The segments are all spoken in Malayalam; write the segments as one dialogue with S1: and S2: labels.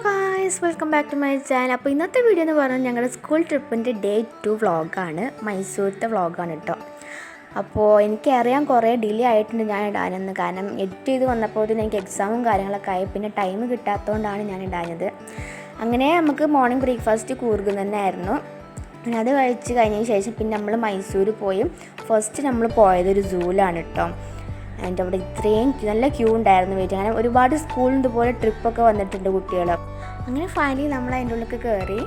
S1: Guys, welcome back to my channel. അപ്പോൾ ഇന്നത്തെ വീഡിയോ എന്ന് പറഞ്ഞാൽ ഞങ്ങളുടെ സ്കൂൾ ട്രിപ്പിൻ്റെ ഡേ 2 വ്ളോഗാണ്. മൈസൂരത്തെ വ്ളോഗാണ് കേട്ടോ. അപ്പോൾ എനിക്കറിയാൻ കുറേ ഡിലേ ആയിട്ടുണ്ട് ഞാൻ ഇടാനെന്ന്. കാരണം എഡിറ്റ് ചെയ്ത് വന്നപ്പോഴത്തേനും എനിക്ക് എക്സാമും കാര്യങ്ങളൊക്കെ ആയി, പിന്നെ ടൈം കിട്ടാത്തതുകൊണ്ടാണ് ഞാൻ ഇടാഞ്ഞത്. അങ്ങനെ നമുക്ക് മോർണിംഗ് ബ്രേക്ക്ഫാസ്റ്റ് കൂർഗ് തന്നെയായിരുന്നു. പിന്നെ അത് കഴിച്ച് കഴിഞ്ഞതിന് ശേഷം പിന്നെ നമ്മൾ മൈസൂർ പോയി. ഫസ്റ്റ് നമ്മൾ പോയത് ഒരു സൂവിലാണ് കേട്ടോ. അതിൻ്റെ അവിടെ ഇത്രയും നല്ല ക്യൂ ഉണ്ടായിരുന്നു വെയിറ്റ്. അങ്ങനെ ഒരുപാട് സ്കൂളിൽ ഇതുപോലെ ട്രിപ്പൊക്കെ വന്നിട്ടുണ്ട് കുട്ടികൾ. അങ്ങനെ ഫൈനലി നമ്മൾ അതിൻ്റെ ഉള്ളിൽ കയറി.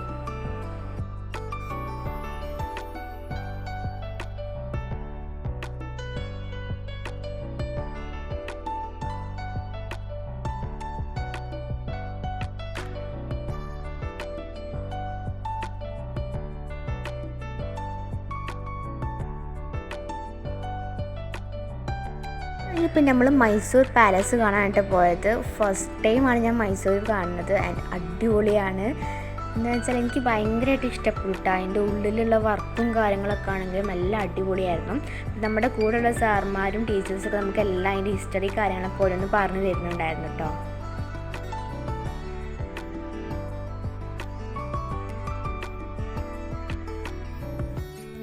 S1: ഇപ്പം നമ്മൾ മൈസൂർ പാലസ് കാണാനായിട്ട് പോയത്. ഫസ്റ്റ് ടൈമാണ് ഞാൻ മൈസൂർ കാണുന്നത്. അടിപൊളിയാണ്. എന്താണെന്ന് വെച്ചാൽ എനിക്ക് ഭയങ്കരമായിട്ട് ഇഷ്ടപ്പെട്ടു. അതിൻ്റെ ഉള്ളിലുള്ള വർക്കും കാര്യങ്ങളൊക്കെ ആണെങ്കിലും എല്ലാം അടിപൊളിയായിരുന്നു. നമ്മുടെ കൂടെയുള്ള സാർമാരും ടീച്ചേഴ്സൊക്കെ നമുക്ക് എല്ലാം അതിൻ്റെ ഹിസ്റ്ററി കാര്യങ്ങളൊക്കെ ഓരോന്ന് പറഞ്ഞു തരുന്നുണ്ടായിരുന്നു കേട്ടോ.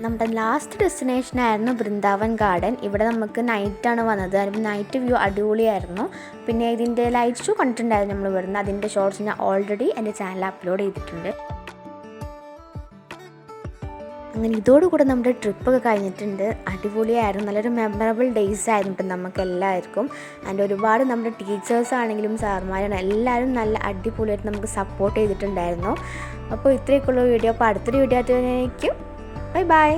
S1: നമ്മുടെ ലാസ്റ്റ് ഡെസ്റ്റിനേഷനായിരുന്നു വൃന്ദാവൻ ഗാർഡൻ. ഇവിടെ നമുക്ക് നൈറ്റാണ് വന്നത്. അതിപ്പോൾ നൈറ്റ് വ്യൂ അടിപൊളിയായിരുന്നു. പിന്നെ ഇതിൻ്റെ ലൈറ്റ് ഷോ കണ്ടിട്ടുണ്ടായിരുന്നു നമ്മൾ ഇവിടുന്ന്. അതിൻ്റെ ഷോർട്സ് ഞാൻ ഓൾറെഡി എൻ്റെ ചാനലിൽ അപ്ലോഡ് ചെയ്തിട്ടുണ്ട്. അങ്ങനെ ഇതോടുകൂടെ നമ്മുടെ ട്രിപ്പൊക്കെ കഴിഞ്ഞിട്ടുണ്ട്. അടിപൊളിയായിരുന്നു. നല്ലൊരു മെമ്മറബിൾ ഡേയ്സ് ആയിരുന്നു നമുക്ക് എല്ലാവർക്കും. അതിൻ്റെ ഒരുപാട് നമ്മുടെ ടീച്ചേഴ്സ് ആണെങ്കിലും സാർമാരും എല്ലാവരും നല്ല അടിപൊളിയായിട്ട് നമുക്ക് സപ്പോർട്ട് ചെയ്തിട്ടുണ്ടായിരുന്നു. അപ്പോൾ ഇത്രയൊക്കെയുള്ള വീഡിയോ. അപ്പോൾ അടുത്തൊരു വീഡിയോ ആയിട്ട് ബൈ ബൈ.